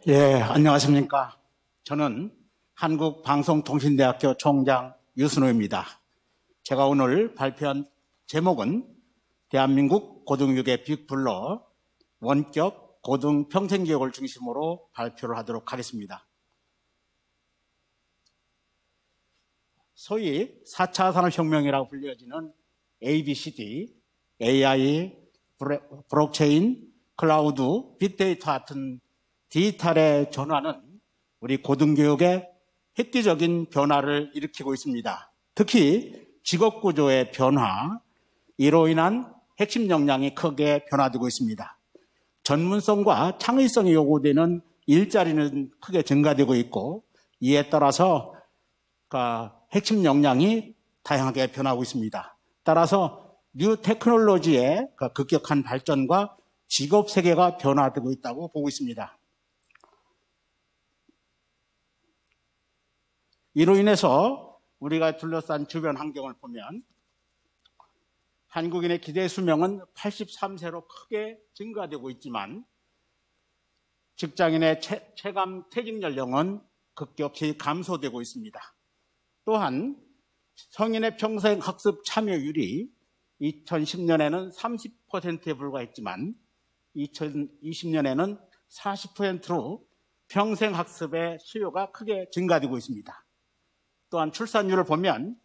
예, 안녕하십니까. 저는 한국방송통신대학교 총장 유순호입니다. 제가 오늘 발표한 제목은 대한민국 고등교육의 빅블러 원격 고등평생교육을 중심으로 발표를 하도록 하겠습니다. 소위 4차 산업혁명이라고 불려지는 ABCD, AI, 블록체인, 클라우드, 빅데이터 같은 디지털의 전환은 우리 고등교육에 획기적인 변화를 일으키고 있습니다. 특히 직업구조의 변화, 이로 인한 핵심 역량이 크게 변화되고 있습니다. 전문성과 창의성이 요구되는 일자리는 크게 증가되고 있고, 이에 따라서 핵심 역량이 다양하게 변하고 있습니다. 따라서 뉴 테크놀로지의 급격한 발전과 직업 세계가 변화되고 있다고 보고 있습니다. 이로 인해서 우리가 둘러싼 주변 환경을 보면 한국인의 기대 수명은 83세로 크게 증가되고 있지만 직장인의 체감 퇴직 연령은 급격히 감소되고 있습니다. 또한 성인의 평생 학습 참여율이 2010년에는 30%에 불과했지만 2020년에는 40%로 평생 학습의 수요가 크게 증가되고 있습니다. 또한 출산율을 보면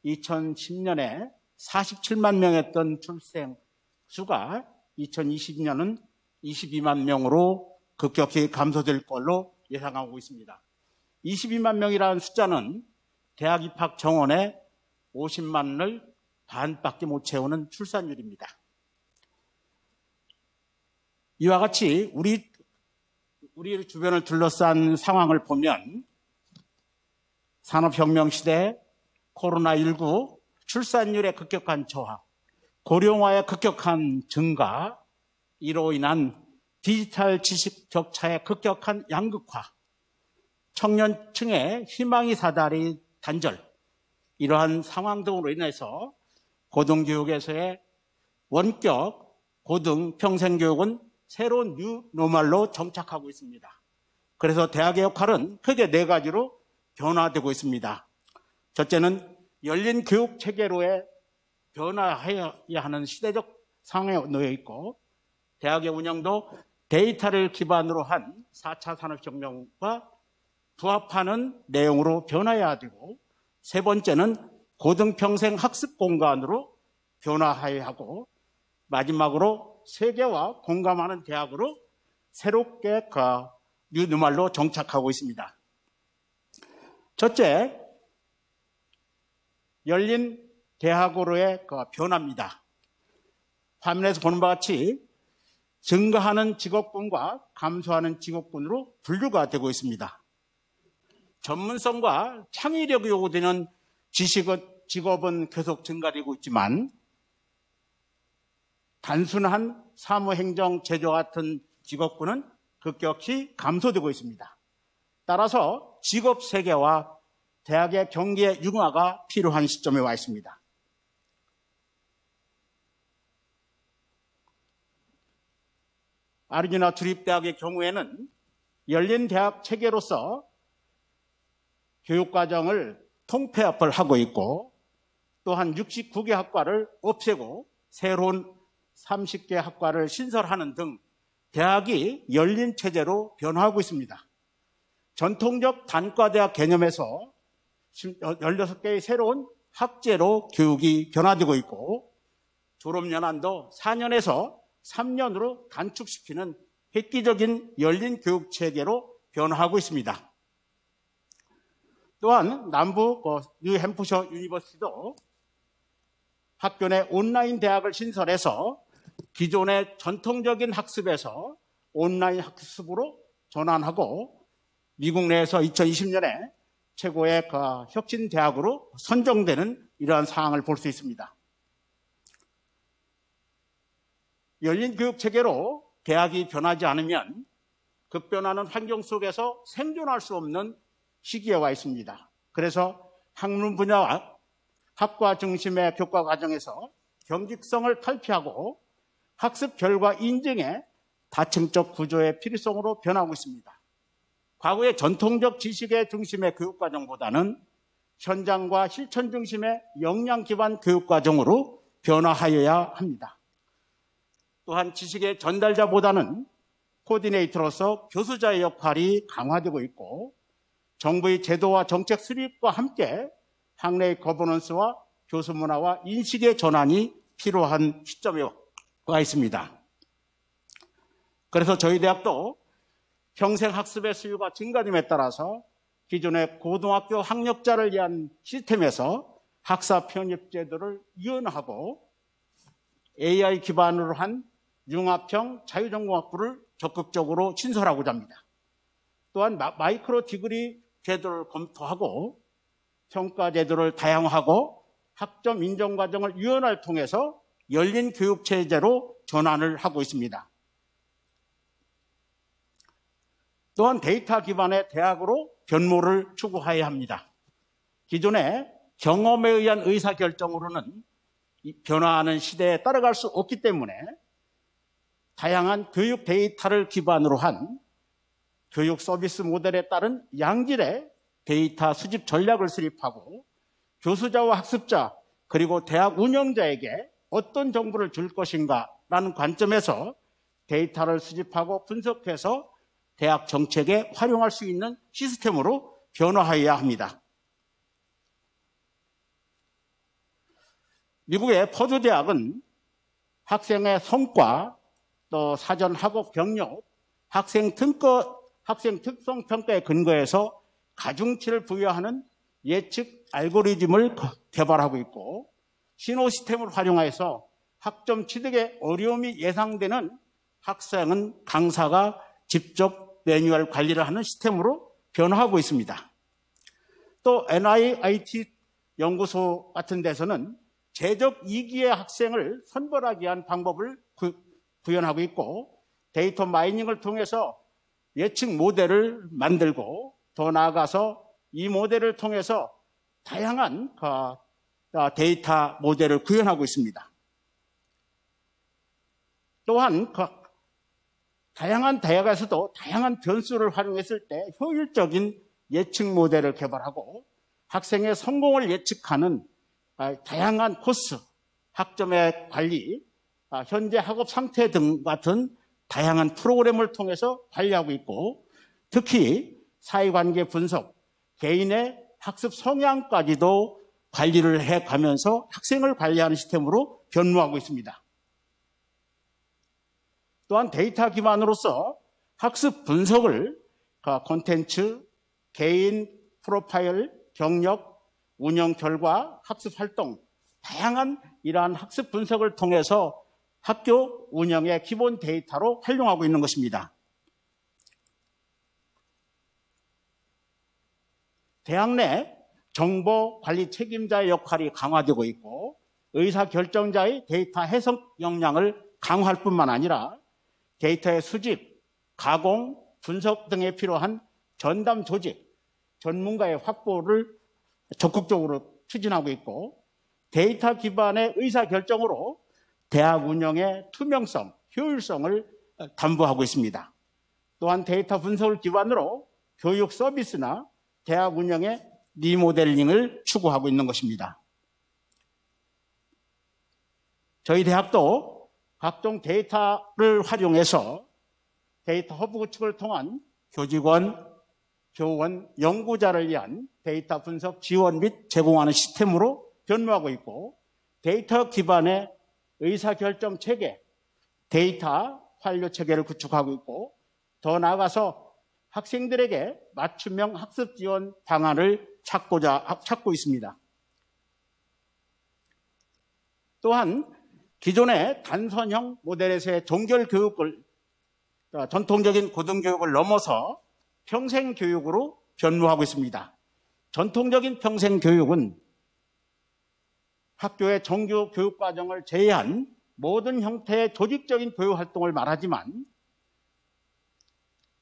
2010년에 47만 명이었던 출생 수가 2020년은 22만 명으로 급격히 감소될 걸로 예상하고 있습니다. 22만 명이라는 숫자는 대학 입학 정원의 50만을 반밖에 못 채우는 출산율입니다. 이와 같이 우리 주변을 둘러싼 상황을 보면 산업혁명 시대, 코로나19, 출산율의 급격한 저하, 고령화의 급격한 증가, 이로 인한 디지털 지식 격차의 급격한 양극화, 청년층의 희망이 사다리 단절, 이러한 상황 등으로 인해서 고등교육에서의 원격 고등 평생교육은 새로운 뉴노멀로 정착하고 있습니다. 그래서 대학의 역할은 크게 네 가지로 변화되고 있습니다. 첫째는 열린 교육 체계로의 변화해야 하는 시대적 상황에 놓여 있고, 대학의 운영도 데이터를 기반으로 한 4차 산업혁명과 부합하는 내용으로 변화해야 되고, 세 번째는 고등평생 학습 공간으로 변화해야 하고, 마지막으로 세계와 공감하는 대학으로 새롭게 뉴노멀로 정착하고 있습니다. 첫째, 열린 대학으로의 변화입니다. 화면에서 보는 바와 같이 증가하는 직업군과 감소하는 직업군으로 분류가 되고 있습니다. 전문성과 창의력이 요구되는 직업은 계속 증가되고 있지만 단순한 사무행정, 제조 같은 직업군은 급격히 감소되고 있습니다. 따라서 직업 세계와 대학의 경기의 융화가 필요한 시점에 와 있습니다. 아리조나 주립대학의 경우에는 열린 대학 체계로서 교육과정을 통폐합을 하고 있고, 또한 69개 학과를 없애고 새로운 30개 학과를 신설하는 등 대학이 열린 체제로 변화하고 있습니다. 전통적 단과대학 개념에서 16개의 새로운 학제로 교육이 변화되고 있고, 졸업연한도 4년에서 3년으로 단축시키는 획기적인 열린 교육체계로 변화하고 있습니다. 또한 남부 뉴햄프셔 유니버시티도 학교 내 온라인 대학을 신설해서 기존의 전통적인 학습에서 온라인 학습으로 전환하고, 미국 내에서 2020년에 최고의 혁신 대학으로 선정되는 이러한 상황을 볼 수 있습니다. 열린 교육 체계로 대학이 변하지 않으면 급변하는 환경 속에서 생존할 수 없는 시기에 와 있습니다. 그래서 학문 분야와 학과 중심의 교과 과정에서 경직성을 탈피하고 학습 결과 인증의 다층적 구조의 필요성으로 변하고 있습니다. 과거의 전통적 지식의 중심의 교육과정보다는 현장과 실천 중심의 역량 기반 교육과정으로 변화하여야 합니다. 또한 지식의 전달자보다는 코디네이터로서 교수자의 역할이 강화되고 있고, 정부의 제도와 정책 수립과 함께 학내의 거버넌스와 교수 문화와 인식의 전환이 필요한 시점에 와 있습니다. 그래서 저희 대학도 평생학습의 수요가 증가됨에 따라서 기존의 고등학교 학력자를 위한 시스템에서 학사 편입 제도를 이원하고 AI 기반으로 한 융합형 자유전공학부를 적극적으로 신설하고자 합니다. 또한 마이크로 디그리 제도를 검토하고 평가 제도를 다양화하고 학점 인정 과정을 유연화를 통해서 열린 교육 체제로 전환을 하고 있습니다. 또한 데이터 기반의 대학으로 변모를 추구해야 합니다. 기존의 경험에 의한 의사결정으로는 변화하는 시대에 따라갈 수 없기 때문에 다양한 교육 데이터를 기반으로 한 교육 서비스 모델에 따른 양질의 데이터 수집 전략을 수립하고 교수자와 학습자 그리고 대학 운영자에게 어떤 정보를 줄 것인가라는 관점에서 데이터를 수집하고 분석해서 대학 정책에 활용할 수 있는 시스템으로 변화해야 합니다. 미국의 퍼듀 대학은 학생의 성과, 또 사전 학업 경력, 학생 특성 평가에 근거해서 가중치를 부여하는 예측 알고리즘을 개발하고 있고, 신호 시스템을 활용해서 학점 취득에 어려움이 예상되는 학생은 강사가 직접 매뉴얼 관리를 하는 시스템으로 변화하고 있습니다. 또 NIIT 연구소 같은 데서는 재적 2기의 학생을 선별하기 위한 방법을 구현하고 있고, 데이터 마이닝을 통해서 예측 모델을 만들고, 더 나아가서 이 모델을 통해서 다양한 데이터 모델을 구현하고 있습니다. 또한 다양한 대학에서도 다양한 변수를 활용했을 때 효율적인 예측 모델을 개발하고, 학생의 성공을 예측하는 다양한 코스, 학점의 관리, 현재 학업 상태 등 같은 다양한 프로그램을 통해서 관리하고 있고, 특히 사회관계 분석, 개인의 학습 성향까지도 관리를 해가면서 학생을 관리하는 시스템으로 변모하고 있습니다. 또한 데이터 기반으로서 학습 분석을 콘텐츠, 개인 프로파일, 경력, 운영 결과, 학습 활동, 다양한 이러한 학습 분석을 통해서 학교 운영의 기본 데이터로 활용하고 있는 것입니다. 대학 내 정보 관리 책임자의 역할이 강화되고 있고, 의사결정자의 데이터 해석 역량을 강화할 뿐만 아니라 데이터의 수집, 가공, 분석 등에 필요한 전담 조직, 전문가의 확보를 적극적으로 추진하고 있고, 데이터 기반의 의사결정으로 대학 운영의 투명성, 효율성을 담보하고 있습니다. 또한 데이터 분석을 기반으로 교육 서비스나 대학 운영의 리모델링을 추구하고 있는 것입니다. 저희 대학도 각종 데이터를 활용해서 데이터 허브 구축을 통한 교직원, 교원, 연구자를 위한 데이터 분석 지원 및 제공하는 시스템으로 변모하고 있고, 데이터 기반의 의사결정 체계, 데이터 관료 체계를 구축하고 있고, 더 나아가서 학생들에게 맞춤형 학습 지원 방안을 찾고 있습니다. 또한 기존의 단선형 모델에서의 종결 교육을, 전통적인 고등교육을 넘어서 평생교육으로 변모하고 있습니다. 전통적인 평생교육은 학교의 정규 교육과정을 제외한 모든 형태의 조직적인 교육활동을 말하지만,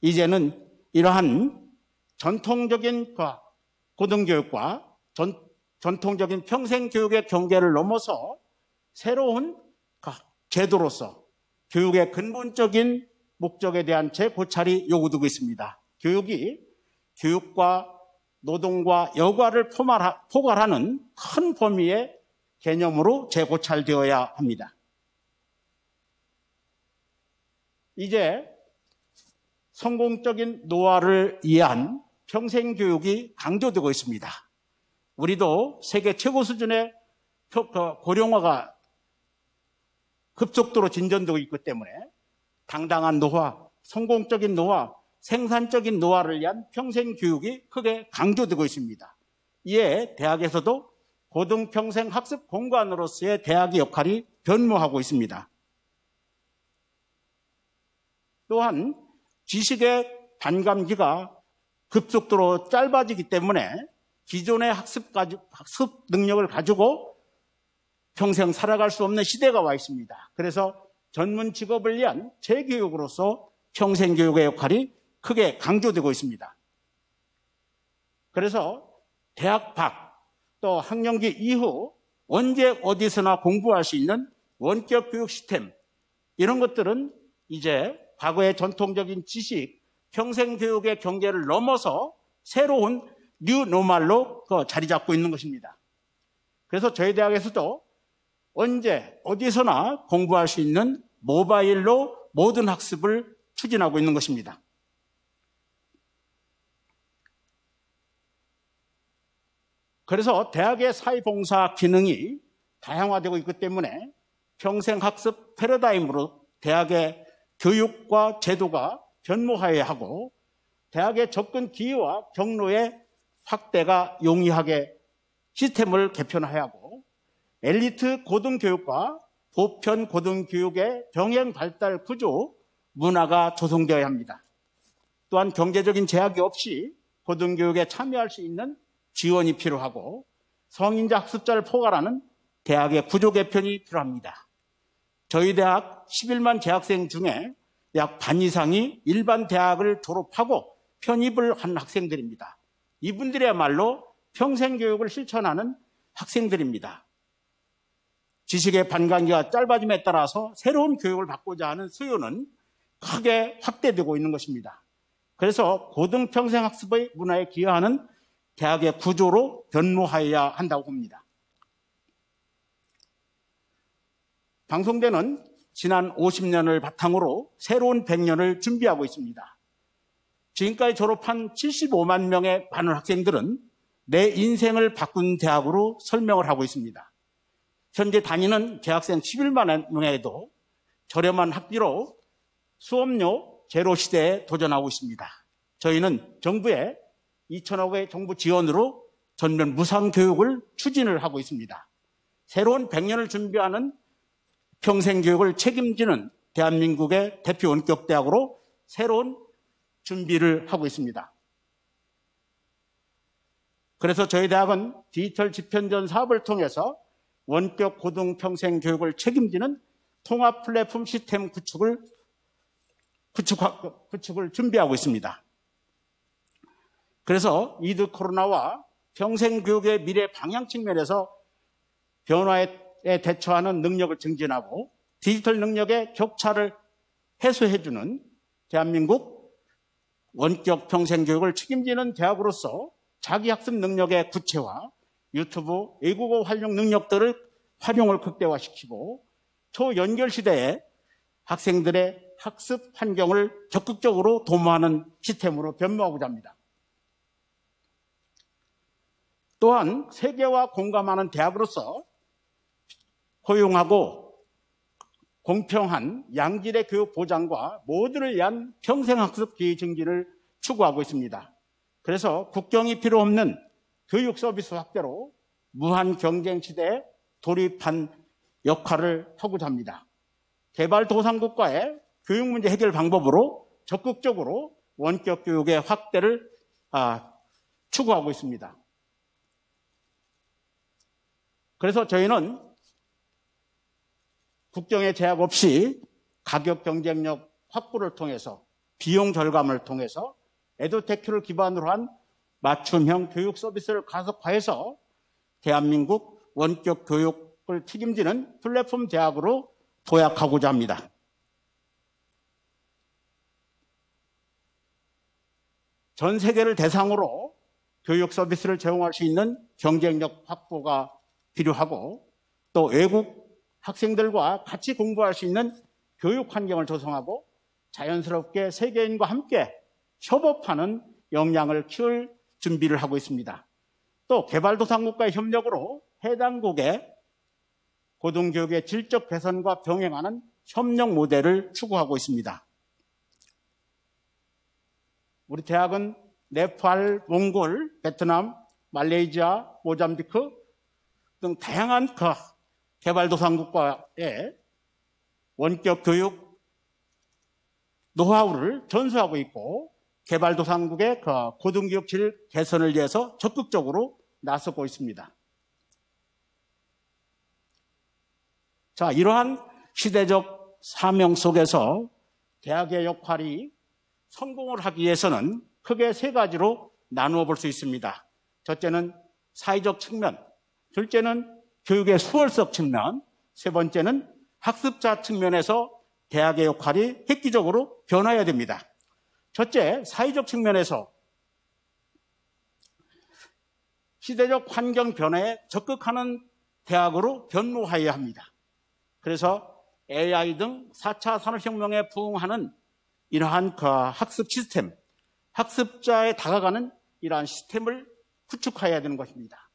이제는 이러한 전통적인 고등교육과 전통적인 평생교육의 경계를 넘어서 새로운 제도로서 교육의 근본적인 목적에 대한 재고찰이 요구되고 있습니다. 교육이 교육과 노동과 여가를 포괄하는 큰 범위의 개념으로 재고찰되어야 합니다. 이제 성공적인 노화를 위한 평생교육이 강조되고 있습니다. 우리도 세계 최고 수준의 고령화가 급속도로 진전되고 있기 때문에 당당한 노화, 성공적인 노화, 생산적인 노화를 위한 평생교육이 크게 강조되고 있습니다. 이에 대학에서도 고등평생 학습 공간으로서의 대학의 역할이 변모하고 있습니다. 또한 지식의 반감기가 급속도로 짧아지기 때문에 기존의 학습 능력을 가지고 평생 살아갈 수 없는 시대가 와 있습니다. 그래서 전문 직업을 위한 재교육으로서 평생교육의 역할이 크게 강조되고 있습니다. 그래서 대학 밖 또 학령기 이후 언제 어디서나 공부할 수 있는 원격 교육 시스템, 이런 것들은 이제 과거의 전통적인 지식, 평생교육의 경계를 넘어서 새로운 뉴노멀로 자리 잡고 있는 것입니다. 그래서 저희 대학에서도 언제 어디서나 공부할 수 있는 모바일로 모든 학습을 추진하고 있는 것입니다. 그래서 대학의 사회봉사 기능이 다양화되고 있기 때문에 평생학습 패러다임으로 대학의 교육과 제도가 변모하여야 하고 대학의 접근 기회와 경로의 확대가 용이하게 시스템을 개편해야 하고 엘리트 고등교육과 보편 고등교육의 병행 발달 구조 문화가 조성되어야 합니다. 또한 경제적인 제약이 없이 고등교육에 참여할 수 있는 지원이 필요하고 성인자 학습자를 포괄하는 대학의 구조 개편이 필요합니다. 저희 대학 11만 재학생 중에 약 반 이상이 일반 대학을 졸업하고 편입을 한 학생들입니다. 이분들이야말로 평생교육을 실천하는 학생들입니다. 지식의 반감기가 짧아짐에 따라서 새로운 교육을 받고자 하는 수요는 크게 확대되고 있는 것입니다. 그래서 고등평생학습의 문화에 기여하는 대학의 구조로 변모하여야 한다고 봅니다. 방송대는 지난 50년을 바탕으로 새로운 100년을 준비하고 있습니다. 지금까지 졸업한 75만 명의 많은 학생들은 내 인생을 바꾼 대학으로 설명을 하고 있습니다. 현재 다니는 재학생 11만 명에도 저렴한 학비로 수업료 제로 시대에 도전하고 있습니다. 저희는 정부의 2천억의 정부 지원으로 전면 무상 교육을 추진을 하고 있습니다. 새로운 100년을 준비하는 평생교육을 책임지는 대한민국의 대표 원격대학으로 새로운 준비를 하고 있습니다. 그래서 저희 대학은 디지털 집현전 사업을 통해서 원격 고등평생교육을 책임지는 통합 플랫폼 시스템 구축을 준비하고 있습니다. 그래서 위드 코로나와 평생교육의 미래 방향 측면에서 변화에 대처하는 능력을 증진하고 디지털 능력의 격차를 해소해주는 대한민국 원격 평생교육을 책임지는 대학으로서 자기학습 능력의 구체화, 유튜브, 외국어 활용 능력들을 활용을 극대화시키고 초연결 시대에 학생들의 학습 환경을 적극적으로 도모하는 시스템으로 변모하고자 합니다. 또한 세계와 공감하는 대학으로서 포용하고 공평한 양질의 교육 보장과 모두를 위한 평생학습 기회 증진을 추구하고 있습니다. 그래서 국경이 필요 없는 교육 서비스 확대로 무한 경쟁 시대에 돌입한 역할을 하고자 합니다. 개발도상국가의 교육 문제 해결 방법으로 적극적으로 원격 교육의 확대를 추구하고 있습니다. 그래서 저희는 국경의 제약 없이 가격 경쟁력 확보를 통해서 비용 절감을 통해서 에듀테크를 기반으로 한 맞춤형 교육 서비스를 가속화해서 대한민국 원격 교육을 책임지는 플랫폼 대학으로 도약하고자 합니다. 전 세계를 대상으로 교육 서비스를 제공할 수 있는 경쟁력 확보가 필요하고 또 외국 학생들과 같이 공부할 수 있는 교육 환경을 조성하고 자연스럽게 세계인과 함께 협업하는 역량을 키울 준비를 하고 있습니다. 또 개발도상국과의 협력으로 해당국의 고등교육의 질적 개선과 병행하는 협력 모델을 추구하고 있습니다. 우리 대학은 네팔, 몽골, 베트남, 말레이시아, 모잠비크 등 다양한 개발도상국과의 원격 교육 노하우를 전수하고 있고 개발도상국의 고등교육 질 개선을 위해서 적극적으로 나서고 있습니다. 자, 이러한 시대적 사명 속에서 대학의 역할이 성공을 하기 위해서는 크게 세 가지로 나누어 볼 수 있습니다. 첫째는 사회적 측면, 둘째는 교육의 수월성 측면, 세 번째는 학습자 측면에서 대학의 역할이 획기적으로 변화해야 됩니다. 첫째, 사회적 측면에서 시대적 환경 변화에 적극하는 대학으로 변모하여야 합니다. 그래서 AI 등 4차 산업혁명에 부응하는 이러한 학습 시스템, 학습자에 다가가는 이러한 시스템을 구축해야 되는 것입니다.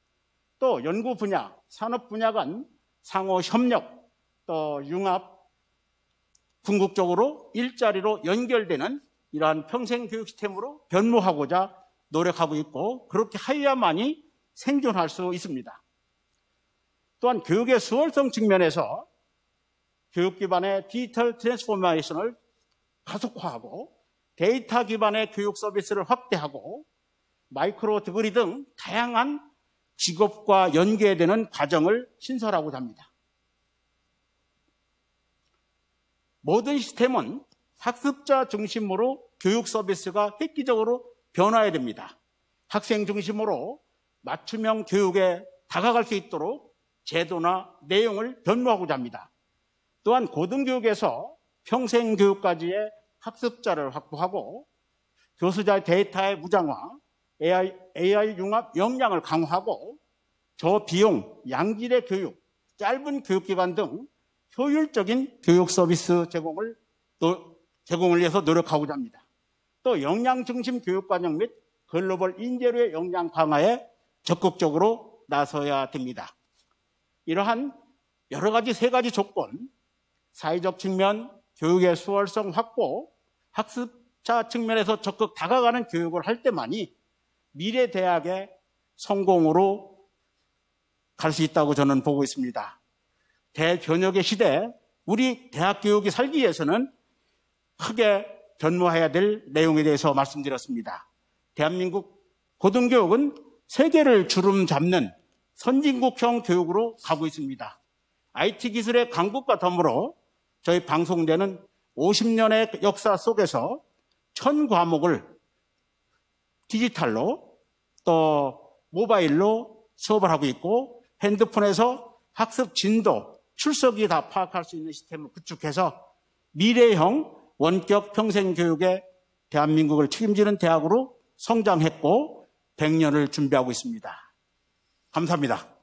또 연구 분야, 산업 분야 간 상호 협력, 또 융합, 궁극적으로 일자리로 연결되는 이러한 평생교육 시스템으로 변모하고자 노력하고 있고 그렇게 하여야만이 생존할 수 있습니다. 또한 교육의 수월성 측면에서 교육 기반의 디지털 트랜스포메이션을 가속화하고 데이터 기반의 교육 서비스를 확대하고 마이크로 디그리 등 다양한 직업과 연계되는 과정을 신설하고자 합니다. 모든 시스템은 학습자 중심으로 교육 서비스가 획기적으로 변화해야 됩니다. 학생 중심으로 맞춤형 교육에 다가갈 수 있도록 제도나 내용을 변모하고자 합니다. 또한 고등교육에서 평생교육까지의 학습자를 확보하고 교수자의 데이터의 무장화, AI 융합 역량을 강화하고 저비용, 양질의 교육, 짧은 교육기간 등 효율적인 교육 서비스 제공을 위해서 노력하고자 합니다. 또 역량 중심 교육과정 및 글로벌 인재로의 역량 강화에 적극적으로 나서야 됩니다. 이러한 여러 가지 세 가지 조건, 사회적 측면, 교육의 수월성 확보, 학습자 측면에서 적극 다가가는 교육을 할 때만이 미래 대학의 성공으로 갈 수 있다고 저는 보고 있습니다. 대변혁의 시대, 우리 대학 교육이 살기 위해서는 크게 변모해야 될 내용에 대해서 말씀드렸습니다. 대한민국 고등교육은 세계를 주름 잡는 선진국형 교육으로 가고 있습니다. IT 기술의 강국과 더불어 저희 방송대는 50년의 역사 속에서 1000과목을 디지털로 또 모바일로 수업을 하고 있고 핸드폰에서 학습 진도, 출석이 다 파악할 수 있는 시스템을 구축해서 미래형 원격 평생교육의 대한민국을 책임지는 대학으로 성장했고 100년을 준비하고 있습니다. 감사합니다.